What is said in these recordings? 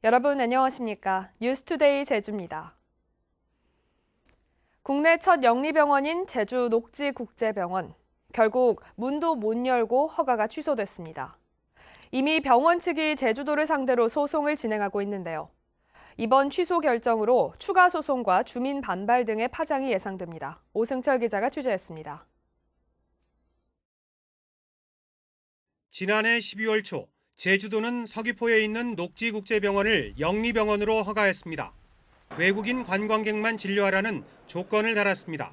여러분 안녕하십니까? 뉴스투데이 제주입니다. 국내 첫 영리병원인 제주 녹지국제병원. 결국 문도 못 열고 허가가 취소됐습니다. 이미 병원 측이 제주도를 상대로 소송을 진행하고 있는데요. 이번 취소 결정으로 추가 소송과 주민 반발 등의 파장이 예상됩니다. 오승철 기자가 취재했습니다. 지난해 12월 초 제주도는 서귀포에 있는 녹지국제병원을 영리병원으로 허가했습니다. 외국인 관광객만 진료하라는 조건을 달았습니다.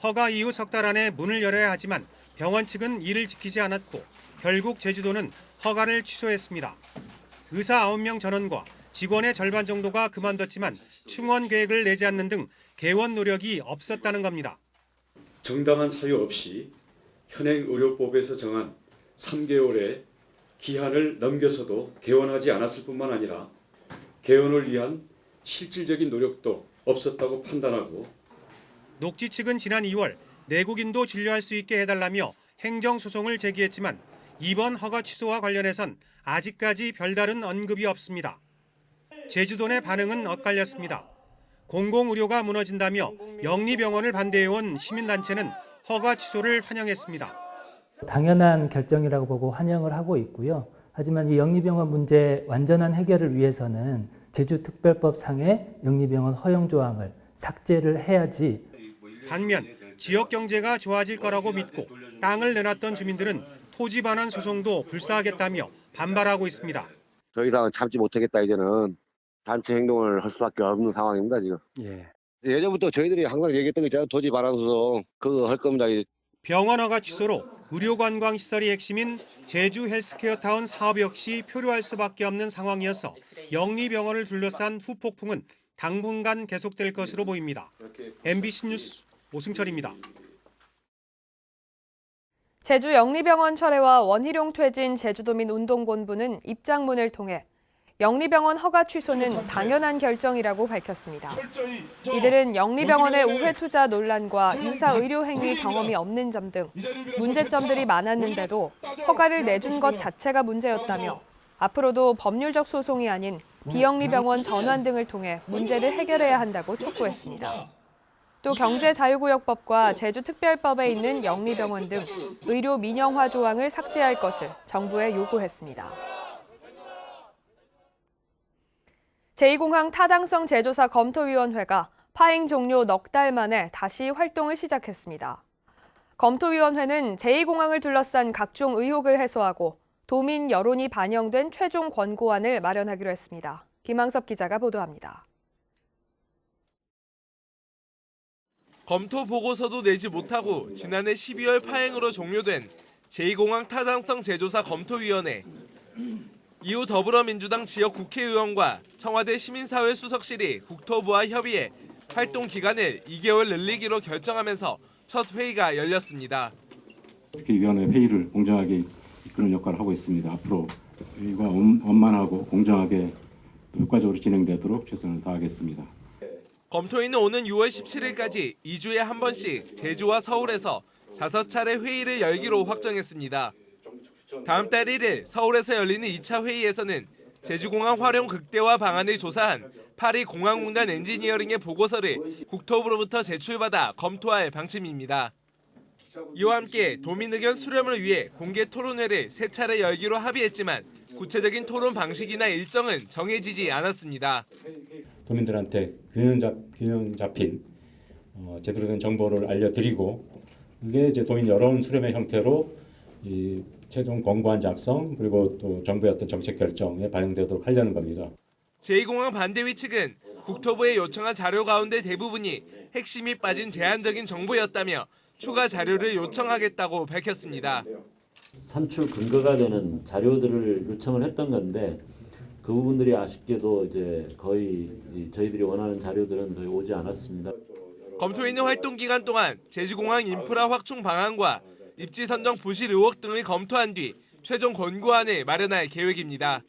허가 이후 석 달 안에 문을 열어야 하지만 병원 측은 이를 지키지 않았고 결국 제주도는 허가를 취소했습니다. 의사 9명 전원과 직원의 절반 정도가 그만뒀지만 충원 계획을 내지 않는 등 개원 노력이 없었다는 겁니다. 정당한 사유 없이 현행 의료법에서 정한 3개월의 기한을 넘겨서도 개원하지 않았을 뿐만 아니라 개원을 위한 실질적인 노력도 없었다고 판단하고 녹지 측은 지난 2월 내국인도 진료할 수 있게 해달라며 행정소송을 제기했지만 이번 허가 취소와 관련해선 아직까지 별다른 언급이 없습니다. 제주도 내 반응은 엇갈렸습니다. 공공의료가 무너진다며 영리병원을 반대해온 시민단체는 허가 취소를 환영했습니다. 당연한 결정이라고 보고 환영을 하고 있고요. 하지만 이 영리병원 문제 완전한 해결을 위해서는 제주특별법상의 영리병원 허용 조항을 삭제를 해야지. 반면 지역 경제가 좋아질 거라고 믿고 땅을 내놨던 주민들은 토지 반환 소송도 불사하겠다며 반발하고 있습니다. 더 이상은 참지 못하겠다. 이제는 단체 행동을 할 수밖에 없는 상황입니다 지금. 예전부터 저희들이 항상 얘기했던 거 있잖아요. 토지 반환 소송 그거 할 겁니다. 병원 허가 취소로 의료관광시설이 핵심인 제주 헬스케어타운 사업 역시 표류할 수밖에 없는 상황이어서 영리병원을 둘러싼 후폭풍은 당분간 계속될 것으로 보입니다. MBC 뉴스 오승철입니다. 제주 영리병원 철회와 원희룡 퇴진 제주도민 운동본부는 입장문을 통해 영리병원 허가 취소는 당연한 결정이라고 밝혔습니다. 이들은 영리병원의 우회 투자 논란과 유사 의료 행위 경험이 없는 점 등 문제점들이 많았는데도 허가를 내준 것 자체가 문제였다며 앞으로도 법률적 소송이 아닌 비영리병원 전환 등을 통해 문제를 해결해야 한다고 촉구했습니다. 또 경제자유구역법과 제주특별법에 있는 영리병원 등 의료 민영화 조항을 삭제할 것을 정부에 요구했습니다. 제2공항 타당성 재조사 검토위원회가 파행 종료 넉 달 만에 다시 활동을 시작했습니다. 검토위원회는 제2공항을 둘러싼 각종 의혹을 해소하고 도민 여론이 반영된 최종 권고안을 마련하기로 했습니다. 김항섭 기자가 보도합니다. 검토 보고서도 내지 못하고 지난해 12월 파행으로 종료된 제2공항 타당성 재조사 검토위원회. 이후 더불어민주당 지역 국회의원과 청와대 시민사회 수석실이 국토부와 협의해 활동 기간을 2개월 늘리기로 결정하면서 첫 회의가 열렸습니다. 위원회 회의를 공정하게 이끄는 역할을 하고 있습니다. 앞으로 회의가 원만하고 공정하게 효과적으로 진행되도록 최선을 다하겠습니다. 검토위는 오는 6월 17일까지 2주에 한 번씩 제주와 서울에서 5차례 회의를 열기로 확정했습니다. 다음 달 1일 서울에서 열리는 2차 회의에서는 제주공항 활용 극대화 방안을 조사한 파리공항공단 엔지니어링의 보고서를 국토부로부터 제출받아 검토할 방침입니다. 이와 함께 도민 의견 수렴을 위해 공개 토론회를 3차례 열기로 합의했지만 구체적인 토론 방식이나 일정은 정해지지 않았습니다. 도민들한테 균형 잡힌 제대로 된 정보를 알려드리고 이게 이제 도민 여론 수렴의 형태로 이 최종 권고안 작성 그리고 또 정부의 어떤 정책 결정에 반영되도록 하려는 겁니다. 제2공항 반대위 측은 국토부에 요청한 자료 가운데 대부분이 핵심이 빠진 제한적인 정보였다며 추가 자료를 요청하겠다고 밝혔습니다. 산출 근거가 되는 자료들을 요청을 했던 건데 그 부분들이 아쉽게도 이제 거의 저희들이 원하는 자료들은 거의 오지 않았습니다. 검토위는 활동 기간 동안 제주공항 인프라 확충 방안과 입지 선정 부실 의혹 등을 검토한 뒤 최종 권고안을 마련할 계획입니다.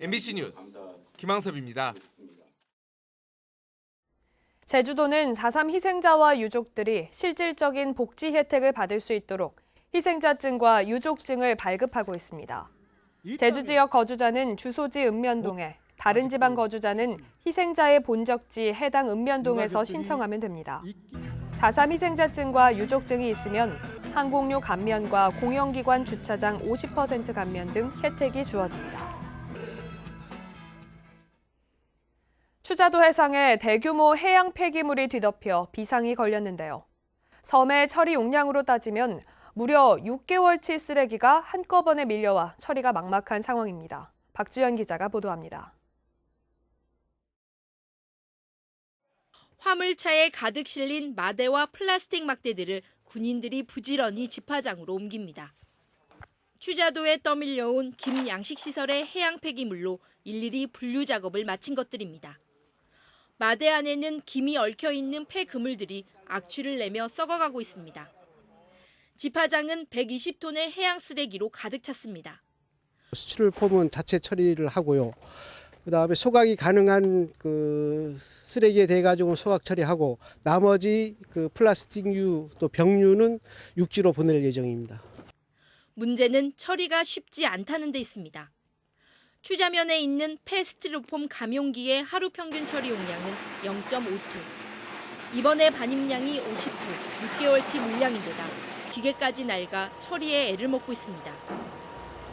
MBC 뉴스 김항섭입니다. 제주도는 4.3 희생자와 유족들이 실질적인 복지 혜택을 받을 수 있도록 희생자증과 유족증을 발급하고 있습니다. 제주 지역 거주자는 주소지 읍면동에 다른 지방 거주자는 희생자의 본적지 해당 읍면동에서 신청하면 됩니다. 4.3 희생자증과 유족증이 있으면 항공료 감면과 공영기관 주차장 50% 감면 등 혜택이 주어집니다. 추자도 해상에 대규모 해양 폐기물이 뒤덮여 비상이 걸렸는데요. 섬의 처리 용량으로 따지면 무려 6개월치 쓰레기가 한꺼번에 밀려와 처리가 막막한 상황입니다. 박주연 기자가 보도합니다. 화물차에 가득 실린 마대와 플라스틱 막대들을 군인들이 부지런히 집화장으로 옮깁니다. 추자도에 떠밀려온 김양식시설의 해양 폐기물로 일일이 분류 작업을 마친 것들입니다. 마대 안에는 김이 얽혀있는 폐그물들이 악취를 내며 썩어가고 있습니다. 집화장은 120톤의 해양 쓰레기로 가득 찼습니다. 수출 포문 자체 처리를 하고요. 그다음에 소각이 가능한 그 쓰레기에 대해 가지고 소각 처리하고 나머지 그 플라스틱류 또 병류는 육지로 보낼 예정입니다. 문제는 처리가 쉽지 않다는 데 있습니다. 추자면에 있는 폐스티로폼 감용기의 하루 평균 처리 용량은 0.5톤. 이번에 반입량이 50톤, 6개월치 물량인데다 기계까지 낡아 처리에 애를 먹고 있습니다.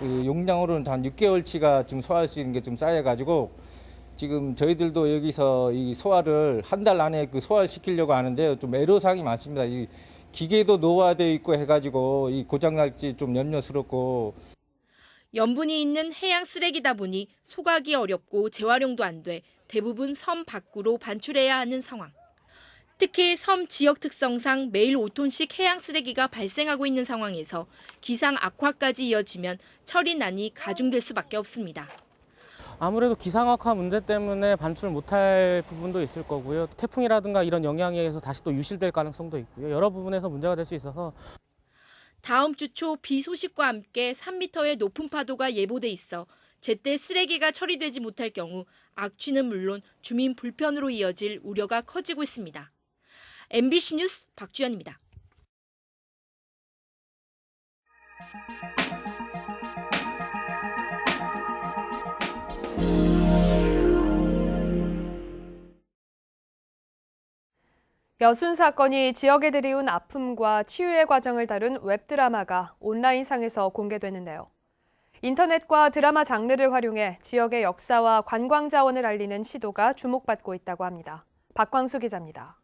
그 용량으로는 한 6개월치가 좀 소화할 수 있는 게 좀 쌓여가지고 지금 저희들도 여기서 이 소화를 한 달 안에 그 소화를 시키려고 하는데 좀 애로사항이 많습니다. 이 기계도 노후화되어 있고 해가지고 이 고장 날지 좀 염려스럽고. 염분이 있는 해양 쓰레기다 보니 소각이 어렵고 재활용도 안 돼 대부분 섬 밖으로 반출해야 하는 상황. 특히 섬 지역 특성상 매일 5톤씩 해양 쓰레기가 발생하고 있는 상황에서 기상 악화까지 이어지면 처리난이 가중될 수밖에 없습니다. 아무래도 기상 악화 문제 때문에 반출 못할 부분도 있을 거고요. 태풍이라든가 이런 영향에 의해서 다시 또 유실될 가능성도 있고요. 여러 부분에서 문제가 될 수 있어서 다음 주 초 비 소식과 함께 3m의 높은 파도가 예보돼 있어 제때 쓰레기가 처리되지 못할 경우 악취는 물론 주민 불편으로 이어질 우려가 커지고 있습니다. MBC 뉴스 박주연입니다. 여순 사건이 지역에 들이운 아픔과 치유의 과정을 다룬 웹드라마가 온라인상에서 공개되는데요. 인터넷과 드라마 장르를 활용해 지역의 역사와 관광 자원을 알리는 시도가 주목받고 있다고 합니다. 박광수 기자입니다.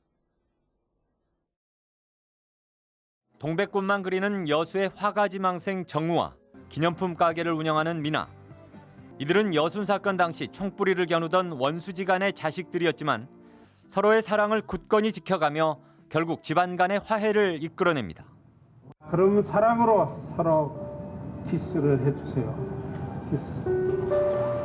동백꽃만 그리는 여수의 화가지망생 정우와 기념품 가게를 운영하는 미나. 이들은 여순 사건 당시 총뿌리를 겨누던 원수지간의 자식들이었지만 서로의 사랑을 굳건히 지켜가며 결국 집안 간의 화해를 이끌어냅니다. 그러면 사랑으로 서로 키스를 해주세요. 키스.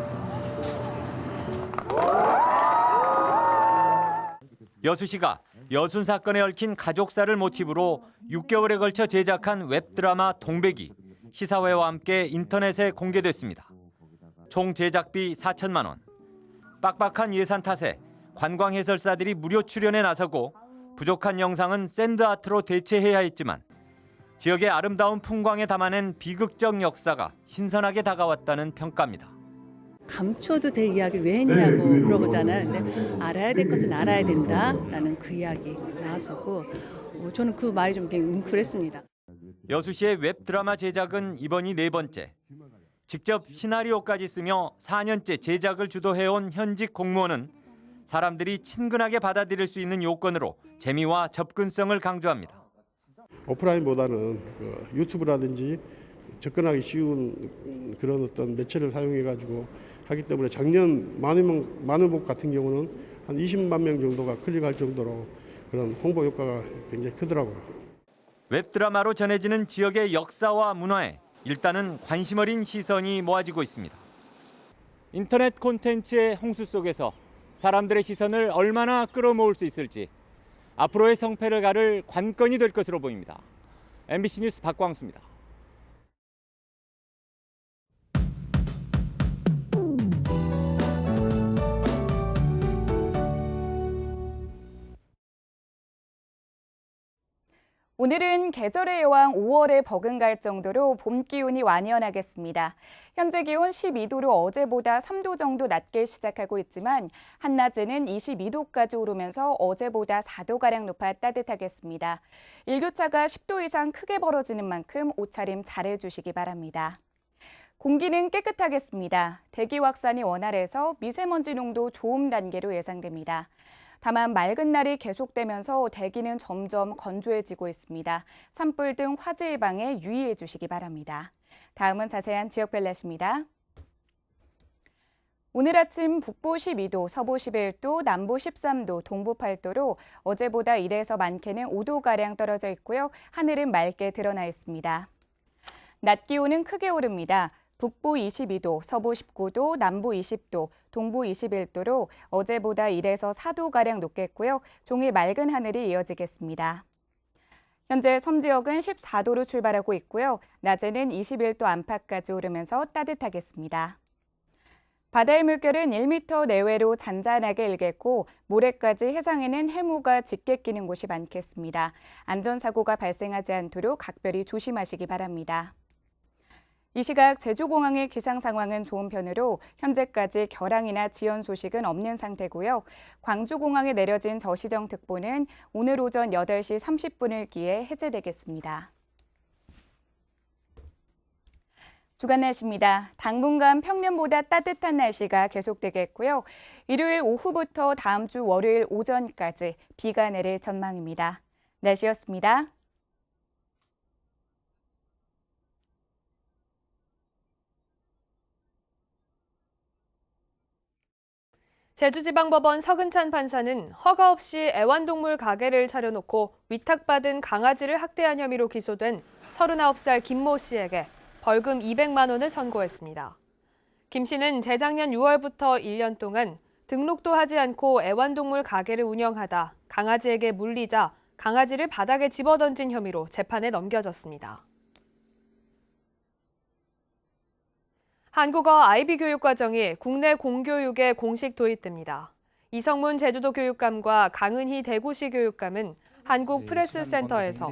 여수시가 여순 사건에 얽힌 가족사를 모티브로 6개월에 걸쳐 제작한 웹드라마 동백이 시사회와 함께 인터넷에 공개됐습니다. 총 제작비 4천만 원. 빡빡한 예산 탓에 관광 해설사들이 무료 출연에 나서고 부족한 영상은 샌드아트로 대체해야 했지만 지역의 아름다운 풍광에 담아낸 비극적 역사가 신선하게 다가왔다는 평가입니다. 감춰도 될 이야기를 왜 했냐고 물어보잖아요. 근데 알아야 될 것은 알아야 된다라는 그 이야기 나왔었고 저는 그 말이 좀 굉장히 뭉클했습니다. 여수시의 웹드라마 제작은 이번이 4번째. 직접 시나리오까지 쓰며 4년째 제작을 주도해온 현직 공무원은 사람들이 친근하게 받아들일 수 있는 요건으로 재미와 접근성을 강조합니다. 오프라인보다는 그 유튜브라든지 접근하기 쉬운 그런 어떤 매체를 사용해가지고 하기 때문에 작년 만회복 같은 경우는 한 20만 명 정도가 클릭할 정도로 그런 홍보 효과가 굉장히 크더라고요. 웹드라마로 전해지는 지역의 역사와 문화에 일단은 관심 어린 시선이 모아지고 있습니다. 인터넷 콘텐츠의 홍수 속에서 사람들의 시선을 얼마나 끌어모을 수 있을지 앞으로의 성패를 가를 관건이 될 것으로 보입니다. MBC 뉴스 박광수입니다. 오늘은 계절의 여왕 5월에 버금갈 정도로 봄 기온이 완연하겠습니다. 현재 기온 12도로 어제보다 3도 정도 낮게 시작하고 있지만 한낮에는 22도까지 오르면서 어제보다 4도가량 높아 따뜻하겠습니다. 일교차가 10도 이상 크게 벌어지는 만큼 옷차림 잘해주시기 바랍니다. 공기는 깨끗하겠습니다. 대기 확산이 원활해서 미세먼지 농도 좋음 단계로 예상됩니다. 다만 맑은 날이 계속되면서 대기는 점점 건조해지고 있습니다. 산불 등 화재 예방에 유의해 주시기 바랍니다. 다음은 자세한 지역별 날씨입니다. 오늘 아침 북부 12도, 서부 11도, 남부 13도, 동부 8도로 어제보다 1에서 많게는 5도가량 떨어져 있고요. 하늘은 맑게 드러나 있습니다. 낮 기온은 크게 오릅니다. 북부 22도, 서부 19도, 남부 20도, 동부 21도로 어제보다 1에서 4도가량 높겠고요. 종일 맑은 하늘이 이어지겠습니다. 현재 섬 지역은 14도로 출발하고 있고요. 낮에는 21도 안팎까지 오르면서 따뜻하겠습니다. 바다의 물결은 1m 내외로 잔잔하게 일겠고 모레까지 해상에는 해무가 짙게 끼는 곳이 많겠습니다. 안전사고가 발생하지 않도록 각별히 조심하시기 바랍니다. 이 시각 제주공항의 기상 상황은 좋은 편으로 현재까지 결항이나 지연 소식은 없는 상태고요. 광주공항에 내려진 저시정특보는 오늘 오전 8시 30분을 기해 해제되겠습니다. 주간 날씨입니다. 당분간 평년보다 따뜻한 날씨가 계속되겠고요. 일요일 오후부터 다음 주 월요일 오전까지 비가 내릴 전망입니다. 날씨였습니다. 제주지방법원 서근찬 판사는 허가 없이 애완동물 가게를 차려놓고 위탁받은 강아지를 학대한 혐의로 기소된 39살 김모 씨에게 벌금 200만 원을 선고했습니다. 김 씨는 재작년 6월부터 1년 동안 등록도 하지 않고 애완동물 가게를 운영하다 강아지에게 물리자 강아지를 바닥에 집어던진 혐의로 재판에 넘겨졌습니다. 한국어 IB 교육과정이 국내 공교육에 공식 도입됩니다. 이성문 제주도 교육감과 강은희 대구시 교육감은 한국 프레스센터에서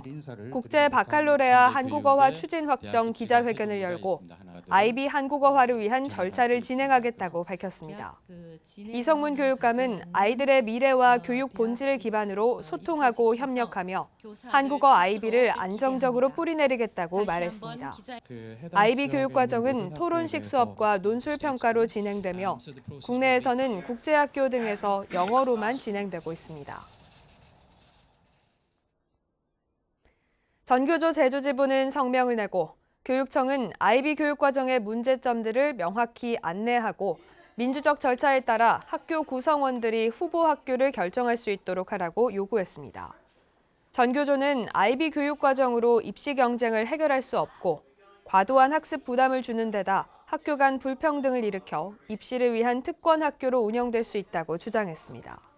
국제 바칼로레아 한국어화 추진 확정 기자회견을 열고 IB 한국어화를 위한 절차를 진행하겠다고 밝혔습니다. 이성문 교육감은 아이들의 미래와 교육 본질을 기반으로 소통하고 협력하며 한국어 IB를 안정적으로 뿌리내리겠다고 말했습니다. IB 교육과정은 토론식 수업과 논술 평가로 진행되며 국내에서는 국제학교 등에서 영어로만 진행되고 있습니다. 전교조 제주지부는 성명을 내고 교육청은 IB 교육과정의 문제점들을 명확히 안내하고 민주적 절차에 따라 학교 구성원들이 후보 학교를 결정할 수 있도록 하라고 요구했습니다. 전교조는 IB 교육과정으로 입시 경쟁을 해결할 수 없고 과도한 학습 부담을 주는 데다 학교 간 불평등을 일으켜 입시를 위한 특권 학교로 운영될 수 있다고 주장했습니다.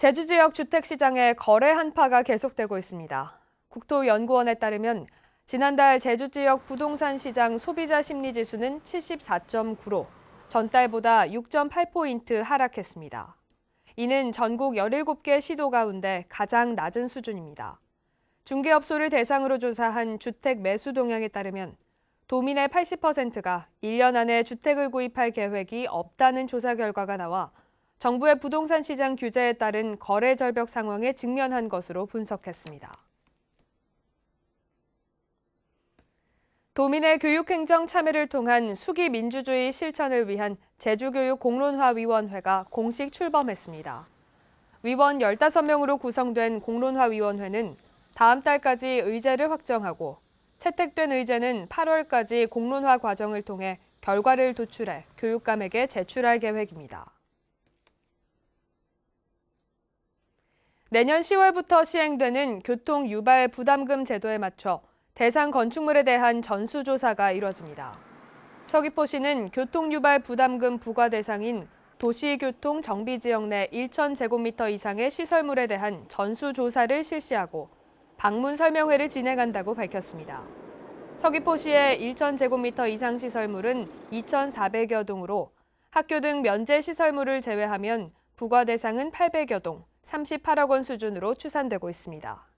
제주 지역 주택시장의 거래 한파가 계속되고 있습니다. 국토연구원에 따르면 지난달 제주 지역 부동산 시장 소비자 심리지수는 74.9로 전달보다 6.8포인트 하락했습니다. 이는 전국 17개 시도 가운데 가장 낮은 수준입니다. 중개업소를 대상으로 조사한 주택 매수 동향에 따르면 도민의 80%가 1년 안에 주택을 구입할 계획이 없다는 조사 결과가 나와 정부의 부동산 시장 규제에 따른 거래 절벽 상황에 직면한 것으로 분석했습니다. 도민의 교육행정 참여를 통한 수기 민주주의 실천을 위한 제주교육공론화위원회가 공식 출범했습니다. 위원 15명으로 구성된 공론화위원회는 다음 달까지 의제를 확정하고 채택된 의제는 8월까지 공론화 과정을 통해 결과를 도출해 교육감에게 제출할 계획입니다. 내년 10월부터 시행되는 교통유발 부담금 제도에 맞춰 대상 건축물에 대한 전수조사가 이뤄집니다. 서귀포시는 교통유발 부담금 부과 대상인 도시교통정비지역 내 1,000제곱미터 이상의 시설물에 대한 전수조사를 실시하고 방문 설명회를 진행한다고 밝혔습니다. 서귀포시의 1,000제곱미터 이상 시설물은 2,400여 동으로 학교 등 면제 시설물을 제외하면 부과 대상은 800여 동, 38억 원 수준으로 추산되고 있습니다.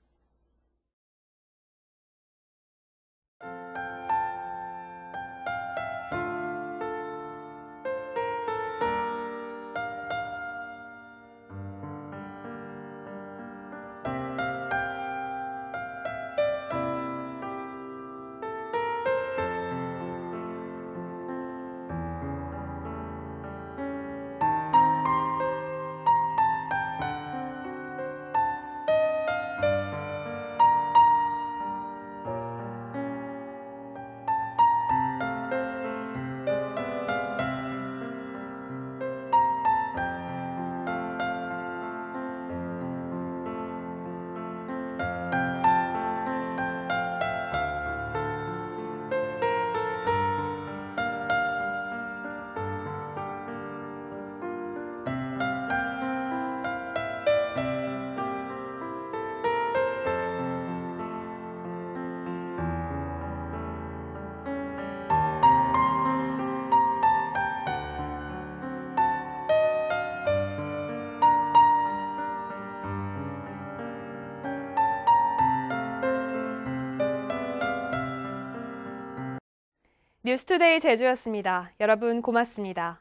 뉴스투데이 제주였습니다. 여러분 고맙습니다.